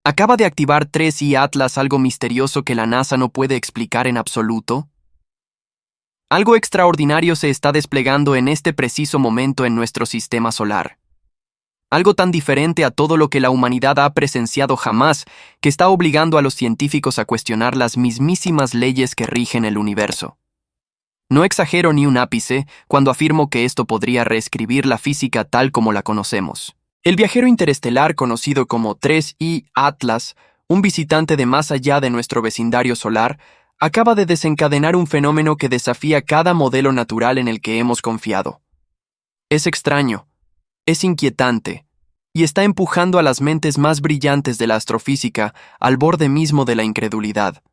¿Acaba de activar 3I Atlas algo misterioso que la NASA no puede explicar en absoluto? Algo extraordinario se está desplegando en este preciso momento en nuestro sistema solar. Algo tan diferente a todo lo que la humanidad ha presenciado jamás, que está obligando a los científicos a cuestionar las mismísimas leyes que rigen el universo. No exagero ni un ápice cuando afirmo que esto podría reescribir la física tal como la conocemos. El viajero interestelar conocido como 3I Atlas, un visitante de más allá de nuestro vecindario solar, acaba de desencadenar un fenómeno que desafía cada modelo natural en el que hemos confiado. Es extraño, es inquietante, y está empujando a las mentes más brillantes de la astrofísica al borde mismo de la incredulidad.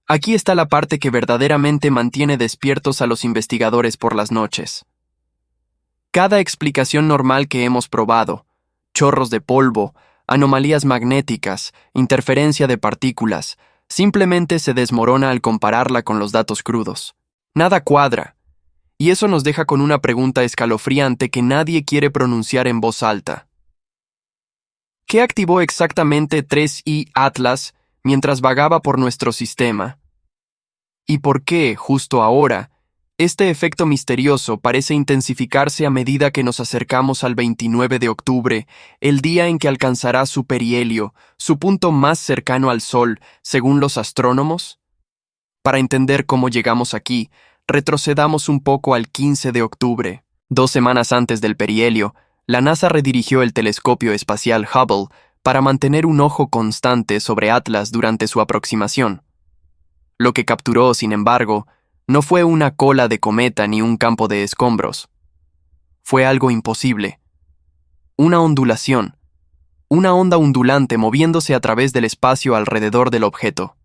Aquí está la parte que verdaderamente mantiene despiertos a los investigadores por las noches. Cada explicación normal que hemos probado, chorros de polvo, anomalías magnéticas, interferencia de partículas, simplemente se desmorona al compararla con los datos crudos. Nada cuadra, y eso nos deja con una pregunta escalofriante que nadie quiere pronunciar en voz alta. ¿Qué activó exactamente 3I Atlas mientras vagaba por nuestro sistema? ¿Y por qué, justo ahora, este efecto misterioso parece intensificarse a medida que nos acercamos al 29 de octubre, el día en que alcanzará su perihelio, su punto más cercano al Sol, según los astrónomos? Para entender cómo llegamos aquí, retrocedamos un poco al 15 de octubre. 2 semanas antes del perihelio, la NASA redirigió el telescopio espacial Hubble para mantener un ojo constante sobre Atlas durante su aproximación. Lo que capturó, sin embargo, no fue una cola de cometa ni un campo de escombros. Fue algo imposible. Una ondulación. Una onda ondulante moviéndose a través del espacio alrededor del objeto.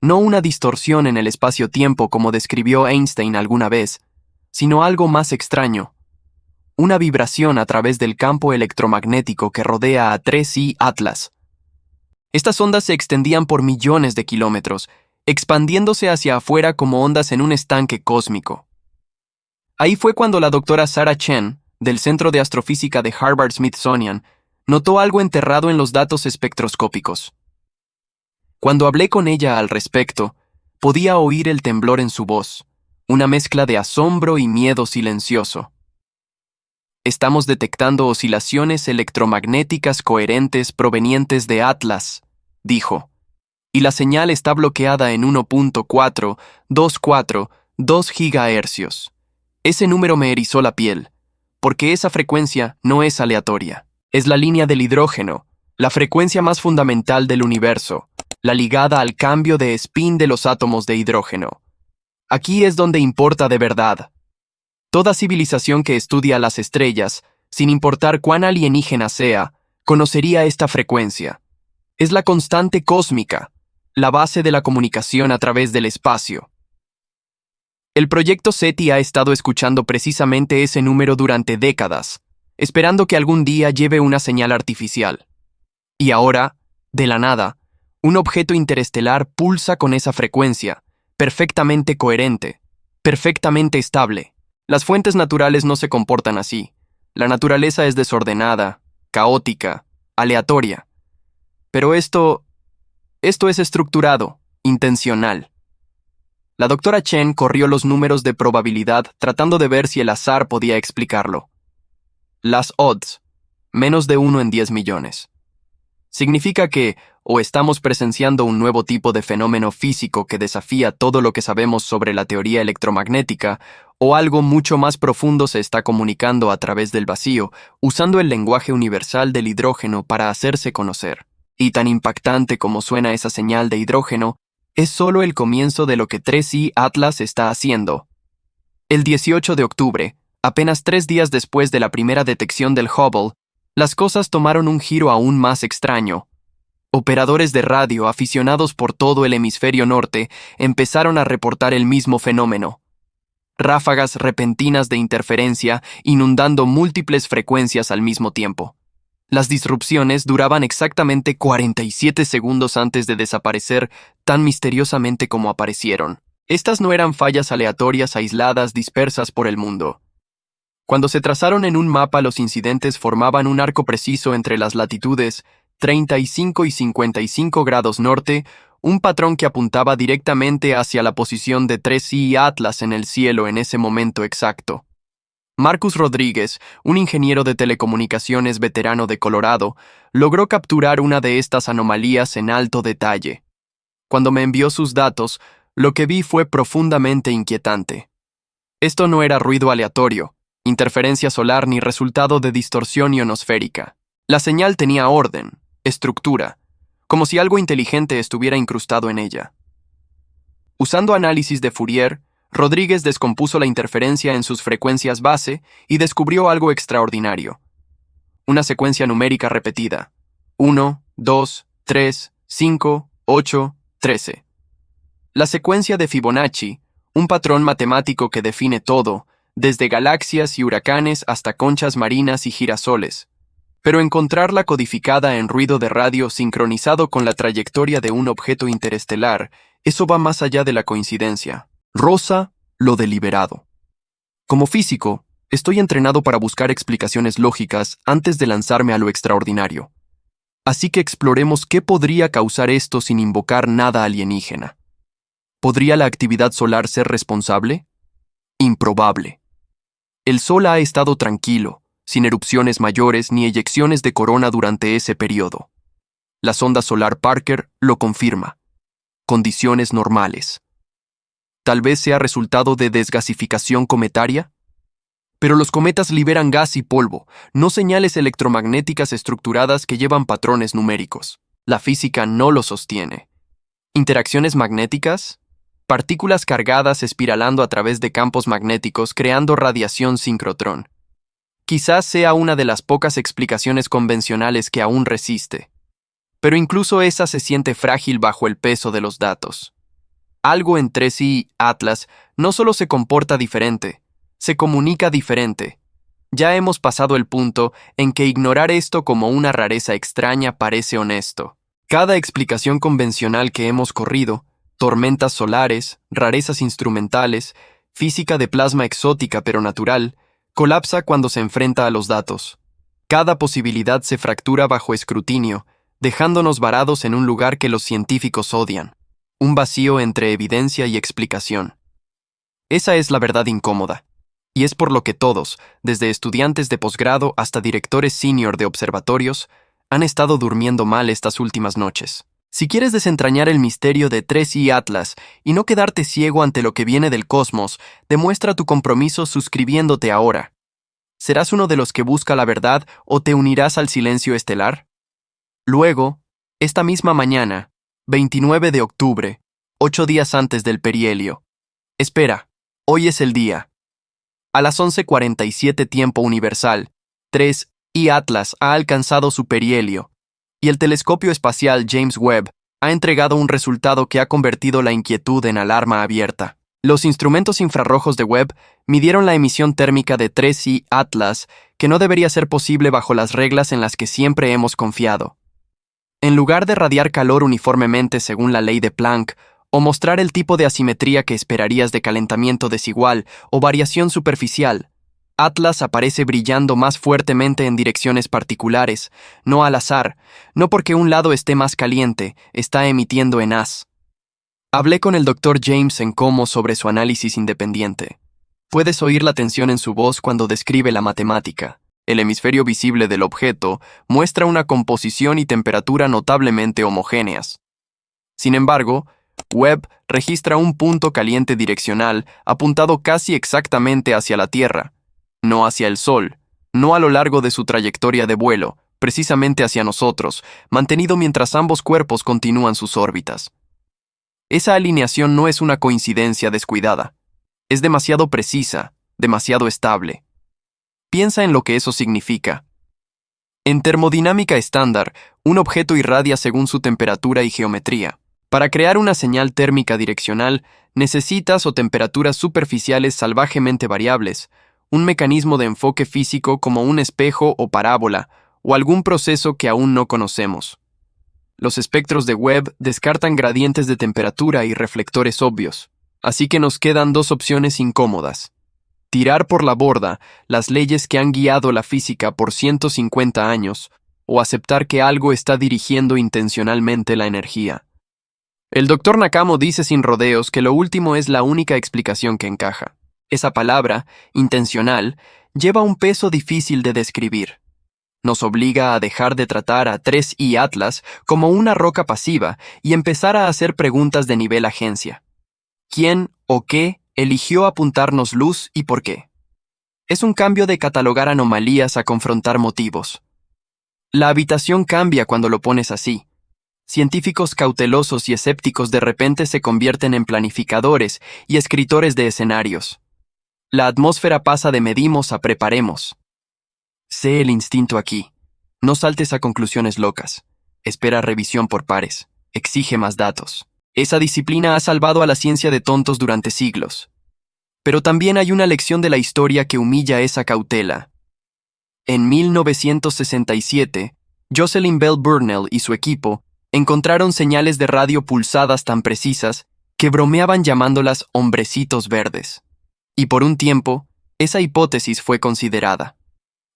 No una distorsión en el espacio-tiempo como describió Einstein alguna vez, sino algo más extraño. Una vibración a través del campo electromagnético que rodea a 3I Atlas. Estas ondas se extendían por millones de kilómetros, expandiéndose hacia afuera como ondas en un estanque cósmico. Ahí fue cuando la doctora Sarah Chen, del Centro de Astrofísica de Harvard-Smithsonian, notó algo enterrado en los datos espectroscópicos. Cuando hablé con ella al respecto, podía oír el temblor en su voz, una mezcla de asombro y miedo silencioso. Estamos detectando oscilaciones electromagnéticas coherentes provenientes de Atlas, dijo, y la señal está bloqueada en 1.424 GHz. Ese número me erizó la piel, porque esa frecuencia no es aleatoria. Es la línea del hidrógeno, la frecuencia más fundamental del universo, la ligada al cambio de spin de los átomos de hidrógeno. Aquí es donde importa de verdad. Toda civilización que estudia las estrellas, sin importar cuán alienígena sea, conocería esta frecuencia. Es la constante cósmica, la base de la comunicación a través del espacio. El proyecto SETI ha estado escuchando precisamente ese número durante décadas, esperando que algún día lleve una señal artificial. Y ahora, de la nada, un objeto interestelar pulsa con esa frecuencia, perfectamente coherente, perfectamente estable. Las fuentes naturales no se comportan así. La naturaleza es desordenada, caótica, aleatoria. Pero esto es estructurado, intencional. La doctora Chen corrió los números de probabilidad tratando de ver si el azar podía explicarlo. Las odds, menos de 1 en 10 millones. Significa que o estamos presenciando un nuevo tipo de fenómeno físico que desafía todo lo que sabemos sobre la teoría electromagnética, o algo mucho más profundo se está comunicando a través del vacío, usando el lenguaje universal del hidrógeno para hacerse conocer. Y tan impactante como suena esa señal de hidrógeno, es solo el comienzo de lo que 3I Atlas está haciendo. El 18 de octubre, apenas 3 días después de la primera detección del Hubble, las cosas tomaron un giro aún más extraño. Operadores de radio aficionados por todo el hemisferio norte empezaron a reportar el mismo fenómeno. Ráfagas repentinas de interferencia inundando múltiples frecuencias al mismo tiempo. Las disrupciones duraban exactamente 47 segundos antes de desaparecer tan misteriosamente como aparecieron. Estas no eran fallas aleatorias aisladas dispersas por el mundo. Cuando se trazaron en un mapa, los incidentes formaban un arco preciso entre las latitudes 35 y 55 grados norte, un patrón que apuntaba directamente hacia la posición de 3I Atlas en el cielo en ese momento exacto. Marcus Rodríguez, un ingeniero de telecomunicaciones veterano de Colorado, logró capturar una de estas anomalías en alto detalle. Cuando me envió sus datos, lo que vi fue profundamente inquietante. Esto no era ruido aleatorio, interferencia solar ni resultado de distorsión ionosférica. La señal tenía orden, estructura, como si algo inteligente estuviera incrustado en ella. Usando análisis de Fourier, Rodríguez descompuso la interferencia en sus frecuencias base y descubrió algo extraordinario. Una secuencia numérica repetida. 1, 2, 3, 5, 8, 13. La secuencia de Fibonacci, un patrón matemático que define todo, desde galaxias y huracanes hasta conchas marinas y girasoles. Pero encontrarla codificada en ruido de radio sincronizado con la trayectoria de un objeto interestelar, eso va más allá de la coincidencia. Roza lo deliberado. Como físico, estoy entrenado para buscar explicaciones lógicas antes de lanzarme a lo extraordinario. Así que exploremos qué podría causar esto sin invocar nada alienígena. ¿Podría la actividad solar ser responsable? Improbable. El Sol ha estado tranquilo, sin erupciones mayores ni eyecciones de corona durante ese periodo. La sonda solar Parker lo confirma. Condiciones normales. Tal vez sea resultado de desgasificación cometaria. Pero los cometas liberan gas y polvo, no señales electromagnéticas estructuradas que llevan patrones numéricos. La física no lo sostiene. ¿Interacciones magnéticas? Partículas cargadas espiralando a través de campos magnéticos creando radiación sincrotrón. Quizás sea una de las pocas explicaciones convencionales que aún resiste. Pero incluso esa se siente frágil bajo el peso de los datos. Algo en 3I Atlas no solo se comporta diferente, se comunica diferente. Ya hemos pasado el punto en que ignorar esto como una rareza extraña parece honesto. Cada explicación convencional que hemos corrido, tormentas solares, rarezas instrumentales, física de plasma exótica pero natural, colapsa cuando se enfrenta a los datos. Cada posibilidad se fractura bajo escrutinio, dejándonos varados en un lugar que los científicos odian. Un vacío entre evidencia y explicación. Esa es la verdad incómoda. Y es por lo que todos, desde estudiantes de posgrado hasta directores senior de observatorios, han estado durmiendo mal estas últimas noches. Si quieres desentrañar el misterio de 3I Atlas y no quedarte ciego ante lo que viene del cosmos, demuestra tu compromiso suscribiéndote ahora. ¿Serás uno de los que busca la verdad o te unirás al silencio estelar? Luego, esta misma mañana, 29 de octubre, 8 días antes del perihelio. Espera, hoy es el día. A las 11:47 tiempo universal, 3I Atlas ha alcanzado su perihelio, y el telescopio espacial James Webb ha entregado un resultado que ha convertido la inquietud en alarma abierta. Los instrumentos infrarrojos de Webb midieron la emisión térmica de 3I Atlas, que no debería ser posible bajo las reglas en las que siempre hemos confiado. En lugar de radiar calor uniformemente según la ley de Planck, o mostrar el tipo de asimetría que esperarías de calentamiento desigual o variación superficial, Atlas aparece brillando más fuertemente en direcciones particulares, no al azar, no porque un lado esté más caliente, está emitiendo en haz. Hablé con el Dr. James en Como sobre su análisis independiente. Puedes oír la tensión en su voz cuando describe la matemática. El hemisferio visible del objeto muestra una composición y temperatura notablemente homogéneas. Sin embargo, Webb registra un punto caliente direccional apuntado casi exactamente hacia la Tierra, no hacia el Sol, no a lo largo de su trayectoria de vuelo, precisamente hacia nosotros, mantenido mientras ambos cuerpos continúan sus órbitas. Esa alineación no es una coincidencia descuidada. Es demasiado precisa, demasiado estable. Piensa en lo que eso significa. En termodinámica estándar, un objeto irradia según su temperatura y geometría. Para crear una señal térmica direccional, necesitas o temperaturas superficiales salvajemente variables, un mecanismo de enfoque físico como un espejo o parábola, o algún proceso que aún no conocemos. Los espectros de Webb descartan gradientes de temperatura y reflectores obvios, así que nos quedan dos opciones incómodas. Tirar por la borda las leyes que han guiado la física por 150 años, o aceptar que algo está dirigiendo intencionalmente la energía. El Dr. Nakamo dice sin rodeos que lo último es la única explicación que encaja. Esa palabra, intencional, lleva un peso difícil de describir. Nos obliga a dejar de tratar a 3i Atlas como una roca pasiva y empezar a hacer preguntas de nivel agencia. ¿Quién o qué eligió apuntarnos luz y por qué? Es un cambio de catalogar anomalías a confrontar motivos. La habitación cambia cuando lo pones así. Científicos cautelosos y escépticos de repente se convierten en planificadores y escritores de escenarios. La atmósfera pasa de medimos a preparemos. Sé el instinto aquí. No saltes a conclusiones locas. Espera revisión por pares. Exige más datos. Esa disciplina ha salvado a la ciencia de tontos durante siglos. Pero también hay una lección de la historia que humilla esa cautela. En 1967, Jocelyn Bell Burnell y su equipo encontraron señales de radio pulsadas tan precisas que bromeaban llamándolas hombrecitos verdes. Y por un tiempo, esa hipótesis fue considerada.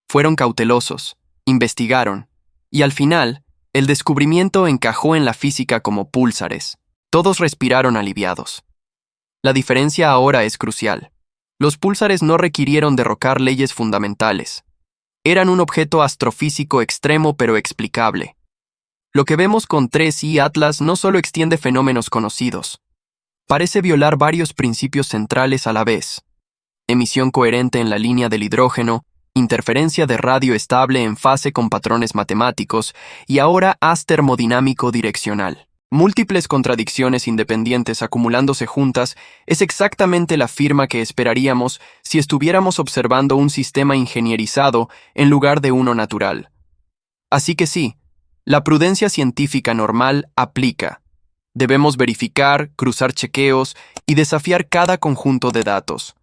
Fueron cautelosos, investigaron, y al final, el descubrimiento encajó en la física como púlsares. Todos respiraron aliviados. La diferencia ahora es crucial. Los púlsares no requirieron derrocar leyes fundamentales. Eran un objeto astrofísico extremo pero explicable. Lo que vemos con 3i Atlas no solo extiende fenómenos conocidos. Parece violar varios principios centrales a la vez. Emisión coherente en la línea del hidrógeno, interferencia de radio estable en fase con patrones matemáticos y ahora haz termodinámico direccional. Múltiples contradicciones independientes acumulándose juntas es exactamente la firma que esperaríamos si estuviéramos observando un sistema ingenierizado en lugar de uno natural. Así que sí, la prudencia científica normal aplica. Debemos verificar, cruzar chequeos y desafiar cada conjunto de datos.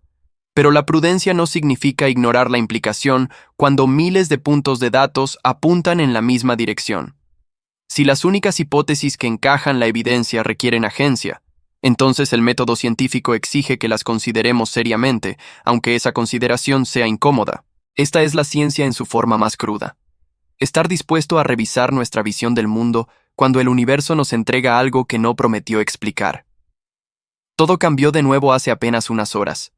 Pero la prudencia no significa ignorar la implicación cuando miles de puntos de datos apuntan en la misma dirección. Si las únicas hipótesis que encajan la evidencia requieren agencia, entonces el método científico exige que las consideremos seriamente, aunque esa consideración sea incómoda. Esta es la ciencia en su forma más cruda. Estar dispuesto a revisar nuestra visión del mundo cuando el universo nos entrega algo que no prometió explicar. Todo cambió de nuevo hace apenas unas horas.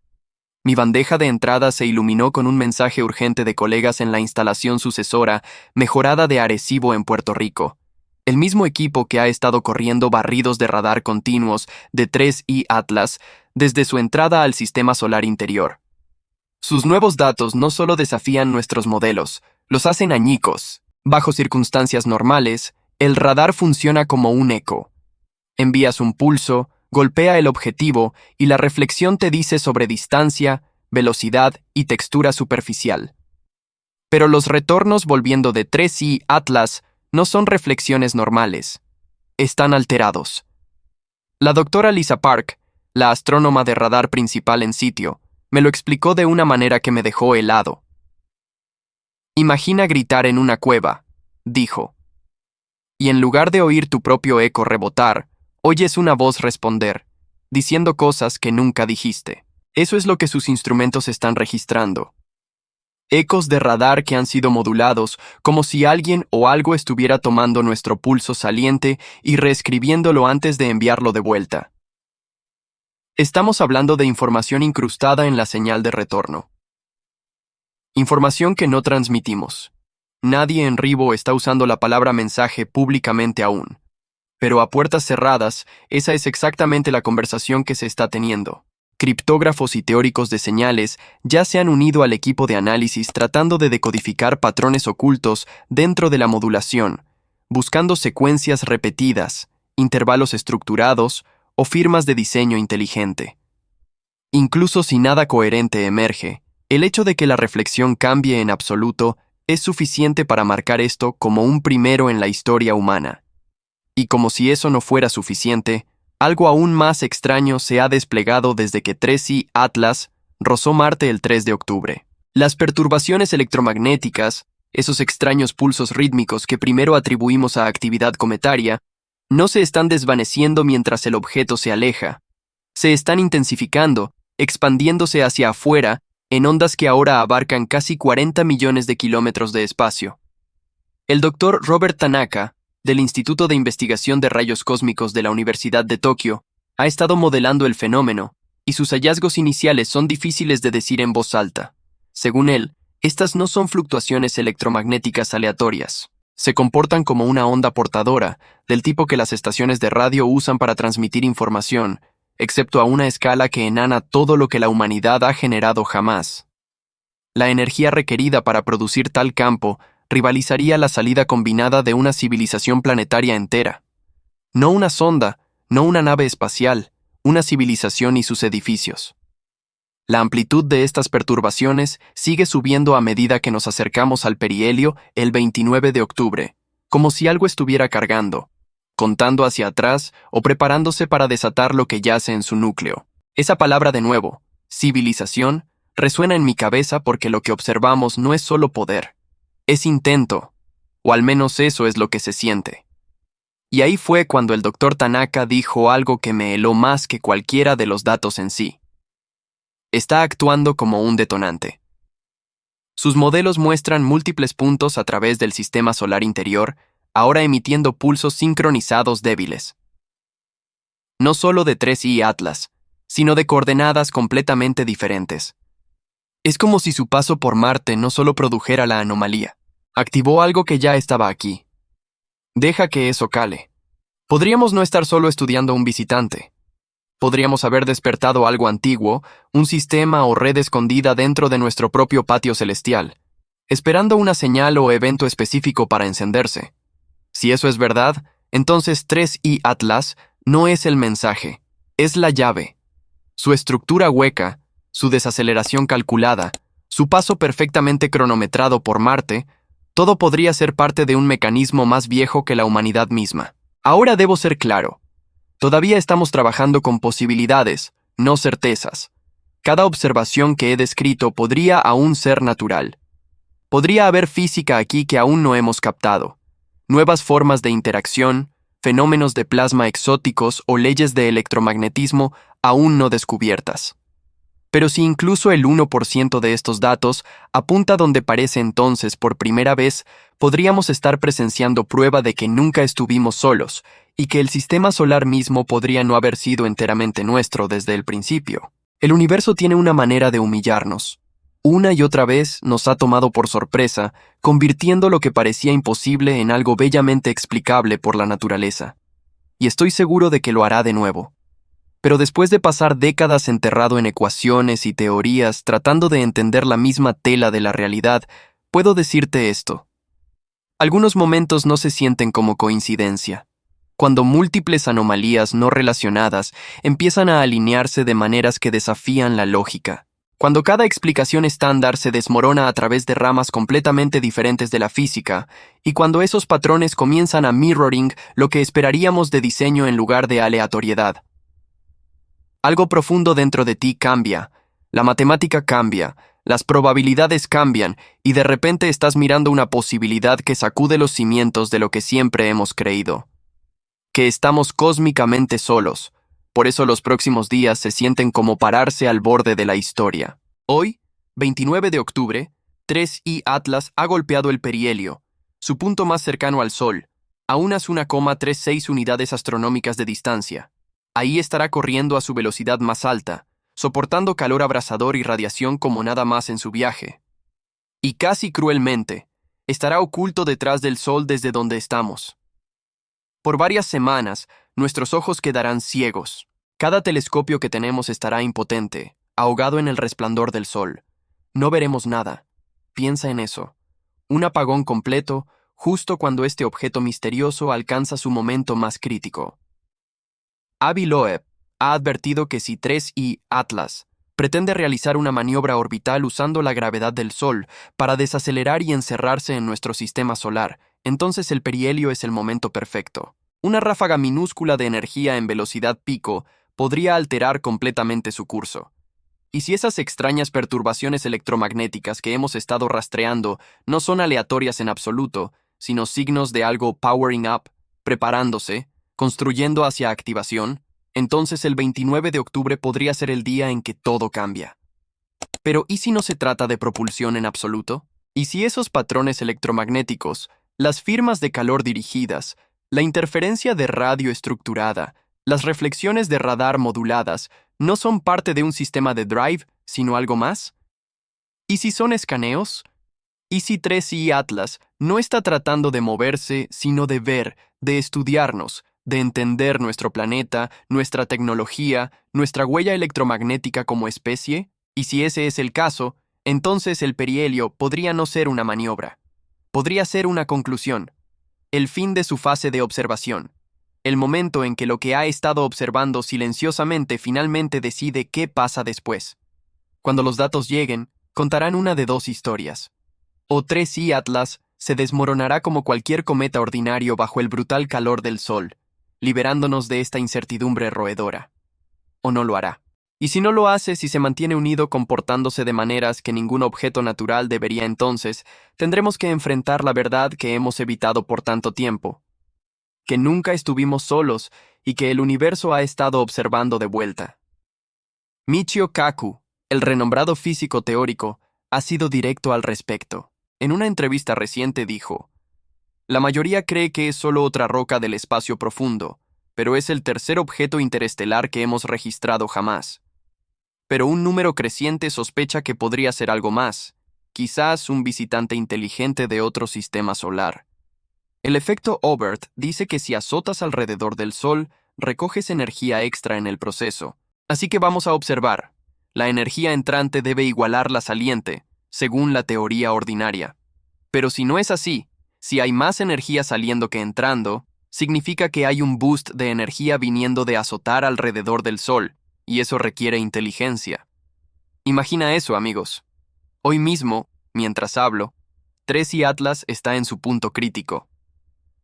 Mi bandeja de entrada se iluminó con un mensaje urgente de colegas en la instalación sucesora mejorada de Arecibo en Puerto Rico. El mismo equipo que ha estado corriendo barridos de radar continuos de 3i Atlas desde su entrada al sistema solar interior. Sus nuevos datos no solo desafían nuestros modelos, los hacen añicos. Bajo circunstancias normales, el radar funciona como un eco. Envías un pulso, golpea el objetivo y la reflexión te dice sobre distancia, velocidad y textura superficial. Pero los retornos volviendo de 3i Atlas no son reflexiones normales. Están alterados. La doctora Lisa Park, la astrónoma de radar principal en sitio, me lo explicó de una manera que me dejó helado. Imagina gritar en una cueva, dijo. Y en lugar de oír tu propio eco rebotar, oyes una voz responder, diciendo cosas que nunca dijiste. Eso es lo que sus instrumentos están registrando. Ecos de radar que han sido modulados, como si alguien o algo estuviera tomando nuestro pulso saliente y reescribiéndolo antes de enviarlo de vuelta. Estamos hablando de información incrustada en la señal de retorno. Información que no transmitimos. Nadie en Rivo está usando la palabra mensaje públicamente aún. Pero a puertas cerradas, esa es exactamente la conversación que se está teniendo. Criptógrafos y teóricos de señales ya se han unido al equipo de análisis tratando de decodificar patrones ocultos dentro de la modulación, buscando secuencias repetidas, intervalos estructurados o firmas de diseño inteligente. Incluso si nada coherente emerge, el hecho de que la reflexión cambie en absoluto es suficiente para marcar esto como un primero en la historia humana. Y como si eso no fuera suficiente, algo aún más extraño se ha desplegado desde que 3i Atlas rozó Marte el 3 de octubre. Las perturbaciones electromagnéticas, esos extraños pulsos rítmicos que primero atribuimos a actividad cometaria, no se están desvaneciendo mientras el objeto se aleja. Se están intensificando, expandiéndose hacia afuera en ondas que ahora abarcan casi 40 millones de kilómetros de espacio. El doctor Robert Tanaka, del Instituto de Investigación de Rayos Cósmicos de la Universidad de Tokio, ha estado modelando el fenómeno, y sus hallazgos iniciales son difíciles de decir en voz alta. Según él, estas no son fluctuaciones electromagnéticas aleatorias. Se comportan como una onda portadora, del tipo que las estaciones de radio usan para transmitir información, excepto a una escala que enana todo lo que la humanidad ha generado jamás. La energía requerida para producir tal campo rivalizaría la salida combinada de una civilización planetaria entera. No una sonda, no una nave espacial, una civilización y sus edificios. La amplitud de estas perturbaciones sigue subiendo a medida que nos acercamos al perihelio el 29 de octubre, como si algo estuviera cargando, contando hacia atrás o preparándose para desatar lo que yace en su núcleo. Esa palabra de nuevo, civilización, resuena en mi cabeza porque lo que observamos no es solo poder, es intento, o al menos eso es lo que se siente. Y ahí fue cuando el doctor Tanaka dijo algo que me heló más que cualquiera de los datos en sí. Está actuando como un detonante. Sus modelos muestran múltiples puntos a través del sistema solar interior, ahora emitiendo pulsos sincronizados débiles. No solo de 3i Atlas, sino de coordenadas completamente diferentes. Es como si su paso por Marte no solo produjera la anomalía, activó algo que ya estaba aquí. Deja que eso cale. Podríamos no estar solo estudiando un visitante. Podríamos haber despertado algo antiguo, un sistema o red escondida dentro de nuestro propio patio celestial, esperando una señal o evento específico para encenderse. Si eso es verdad, entonces 3i Atlas no es el mensaje, es la llave. Su estructura hueca, su desaceleración calculada, su paso perfectamente cronometrado por Marte, todo podría ser parte de un mecanismo más viejo que la humanidad misma. Ahora debo ser claro. Todavía estamos trabajando con posibilidades, no certezas. Cada observación que he descrito podría aún ser natural. Podría haber física aquí que aún no hemos captado. Nuevas formas de interacción, fenómenos de plasma exóticos o leyes de electromagnetismo aún no descubiertas. Pero si incluso el 1% de estos datos apunta donde parece entonces por primera vez, podríamos estar presenciando prueba de que nunca estuvimos solos y que el sistema solar mismo podría no haber sido enteramente nuestro desde el principio. El universo tiene una manera de humillarnos. Una y otra vez nos ha tomado por sorpresa, convirtiendo lo que parecía imposible en algo bellamente explicable por la naturaleza. Y estoy seguro de que lo hará de nuevo. Pero después de pasar décadas enterrado en ecuaciones y teorías tratando de entender la misma tela de la realidad, puedo decirte esto. Algunos momentos no se sienten como coincidencia. Cuando múltiples anomalías no relacionadas empiezan a alinearse de maneras que desafían la lógica. Cuando cada explicación estándar se desmorona a través de ramas completamente diferentes de la física, y cuando esos patrones comienzan a mirroring lo que esperaríamos de diseño en lugar de aleatoriedad. Algo profundo dentro de ti cambia, la matemática cambia, las probabilidades cambian y de repente estás mirando una posibilidad que sacude los cimientos de lo que siempre hemos creído. Que estamos cósmicamente solos, por eso los próximos días se sienten como pararse al borde de la historia. Hoy, 29 de octubre, 3i Atlas ha golpeado el perihelio, su punto más cercano al Sol, a unas 1,36 unidades astronómicas de distancia. Ahí estará corriendo a su velocidad más alta, soportando calor abrasador y radiación como nada más en su viaje. Y casi cruelmente, estará oculto detrás del Sol desde donde estamos. Por varias semanas, nuestros ojos quedarán ciegos. Cada telescopio que tenemos estará impotente, ahogado en el resplandor del Sol. No veremos nada. Piensa en eso. Un apagón completo, justo cuando este objeto misterioso alcanza su momento más crítico. Avi Loeb ha advertido que si 3i Atlas pretende realizar una maniobra orbital usando la gravedad del Sol para desacelerar y encerrarse en nuestro sistema solar, entonces el perihelio es el momento perfecto. Una ráfaga minúscula de energía en velocidad pico podría alterar completamente su curso. Y si esas extrañas perturbaciones electromagnéticas que hemos estado rastreando no son aleatorias en absoluto, sino signos de algo powering up, preparándose, construyendo hacia activación, entonces el 29 de octubre podría ser el día en que todo cambia. Pero ¿y si no se trata de propulsión en absoluto? ¿Y si esos patrones electromagnéticos, las firmas de calor dirigidas, la interferencia de radio estructurada, las reflexiones de radar moduladas, ¿no son parte de un sistema de drive, sino algo más? ¿Y si son escaneos? ¿Y si 3i Atlas no está tratando de moverse, sino de ver, de estudiarnos, de entender nuestro planeta, nuestra tecnología, nuestra huella electromagnética como especie? Y si ese es el caso, entonces el perihelio podría no ser una maniobra. Podría ser una conclusión, el fin de su fase de observación, el momento en que lo que ha estado observando silenciosamente finalmente decide qué pasa después. Cuando los datos lleguen, contarán una de dos historias. O 3i Atlas se desmoronará como cualquier cometa ordinario bajo el brutal calor del Sol, liberándonos de esta incertidumbre roedora. O no lo hará. Y si no lo hace, si se mantiene unido comportándose de maneras que ningún objeto natural debería entonces, tendremos que enfrentar la verdad que hemos evitado por tanto tiempo. Que nunca estuvimos solos y que el universo ha estado observando de vuelta. Michio Kaku, el renombrado físico teórico, ha sido directo al respecto. En una entrevista reciente dijo: "La mayoría cree que es solo otra roca del espacio profundo, pero es el tercer objeto interestelar que hemos registrado jamás. Pero un número creciente sospecha que podría ser algo más, quizás un visitante inteligente de otro sistema solar. El efecto Oberth dice que si azotas alrededor del Sol, recoges energía extra en el proceso. Así que vamos a observar. La energía entrante debe igualar la saliente, según la teoría ordinaria. Pero si no es así, si hay más energía saliendo que entrando, significa que hay un boost de energía viniendo de azotar alrededor del Sol, y eso requiere inteligencia. Imagina eso, amigos. Hoy mismo, mientras hablo, 3i Atlas está en su punto crítico.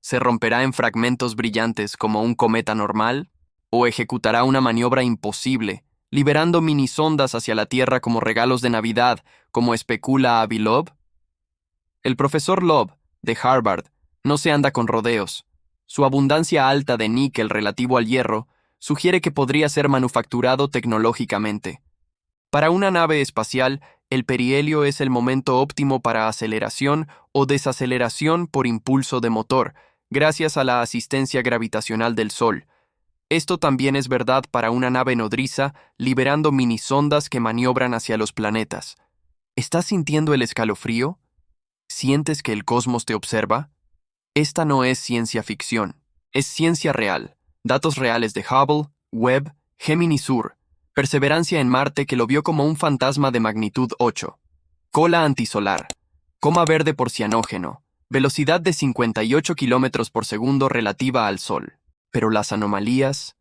¿Se romperá en fragmentos brillantes como un cometa normal? ¿O ejecutará una maniobra imposible, liberando minisondas hacia la Tierra como regalos de Navidad, como especula Avi Loeb? El profesor Loeb, de Harvard, no se anda con rodeos. Su abundancia alta de níquel relativo al hierro sugiere que podría ser manufacturado tecnológicamente. Para una nave espacial, el perihelio es el momento óptimo para aceleración o desaceleración por impulso de motor, gracias a la asistencia gravitacional del Sol. Esto también es verdad para una nave nodriza, liberando minisondas que maniobran hacia los planetas. ¿Estás sintiendo el escalofrío? ¿Sientes que el cosmos te observa? Esta no es ciencia ficción, es ciencia real. Datos reales de Hubble, Webb, Gemini Sur, perseverancia en Marte que lo vio como un fantasma de magnitud 8. Cola antisolar, coma verde por cianógeno, velocidad de 58 km por segundo relativa al Sol. Pero las anomalías,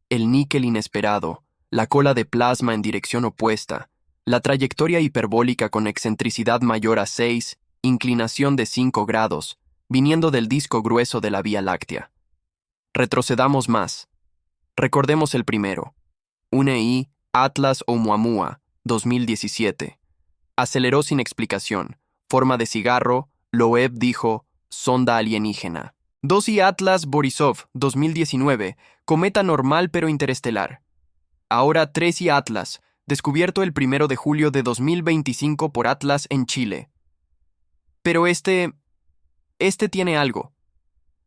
el níquel inesperado, la cola de plasma en dirección opuesta, la trayectoria hiperbólica con excentricidad mayor a 6, inclinación de 5 grados, viniendo del disco grueso de la Vía Láctea. Retrocedamos más. Recordemos el primero. 1i Atlas Oumuamua, 2017. Aceleró sin explicación. Forma de cigarro, Loeb dijo, sonda alienígena. 2i Atlas Borisov, 2019. Cometa normal pero interestelar. Ahora 3i Atlas, descubierto el 1 de julio de 2025 por Atlas en Chile. Pero este tiene algo.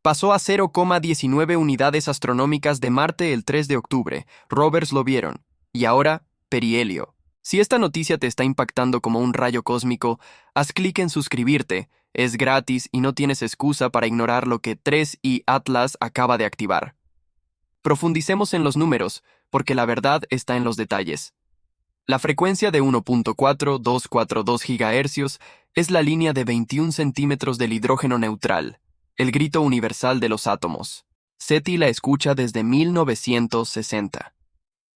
Pasó a 0,19 unidades astronómicas de Marte el 3 de octubre. Rovers lo vieron. Y ahora, perihelio. Si esta noticia te está impactando como un rayo cósmico, haz clic en suscribirte. Es gratis y no tienes excusa para ignorar lo que 3i Atlas acaba de activar. Profundicemos en los números, porque la verdad está en los detalles. La frecuencia de 1.4242 GHz es la línea de 21 centímetros del hidrógeno neutral, el grito universal de los átomos. SETI la escucha desde 1960.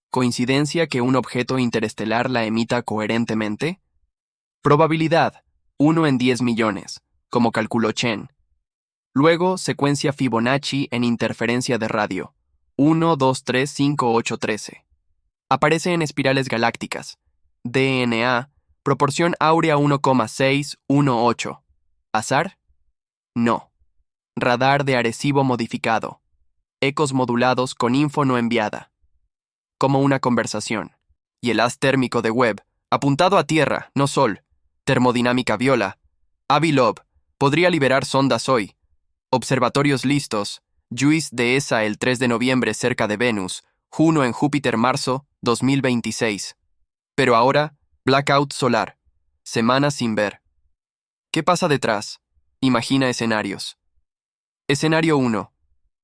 ¿Coincidencia que un objeto interestelar la emita coherentemente? Probabilidad, 1 en 10 millones, como calculó Chen. Luego, secuencia Fibonacci en interferencia de radio, 1, 2, 3, 5, 8, 13. Aparece en espirales galácticas. DNA, proporción áurea 1,618. ¿Azar? No. Radar de Arecibo modificado. Ecos modulados con info no enviada. Como una conversación. Y el haz térmico de Webb, apuntado a Tierra, no Sol. Termodinámica viola. Avi Loeb, podría liberar sondas hoy, Observatorios listos. JUICE de ESA el 3 de noviembre cerca de Venus. Juno en Júpiter marzo 2026. Pero ahora, blackout solar. Semanas sin ver. ¿Qué pasa detrás? Imagina escenarios. Escenario 1.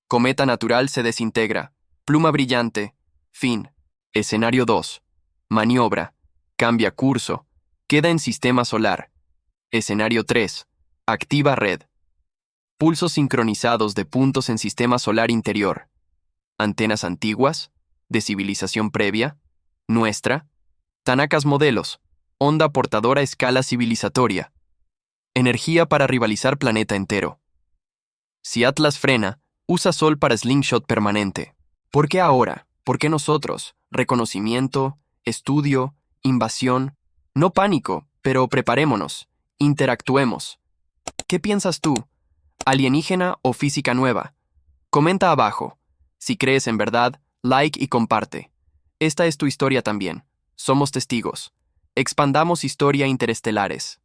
Cometa natural se desintegra. Pluma brillante. Fin. Escenario 2. Maniobra. Cambia curso. Queda en sistema solar. Escenario 3. Activa red. Pulsos sincronizados de puntos en sistema solar interior. Antenas antiguas. De civilización previa. Nuestra. Tanakas modelos. Onda portadora a escala civilizatoria. Energía para rivalizar planeta entero. Si Atlas frena, usa Sol para slingshot permanente. ¿Por qué ahora? ¿Por qué nosotros? Reconocimiento, estudio, invasión. No pánico, pero preparémonos. Interactuemos. ¿Qué piensas tú? ¿Alienígena o física nueva? Comenta abajo. Si crees en verdad, like y comparte. Esta es tu historia también. Somos testigos. Expandamos historia interestelares.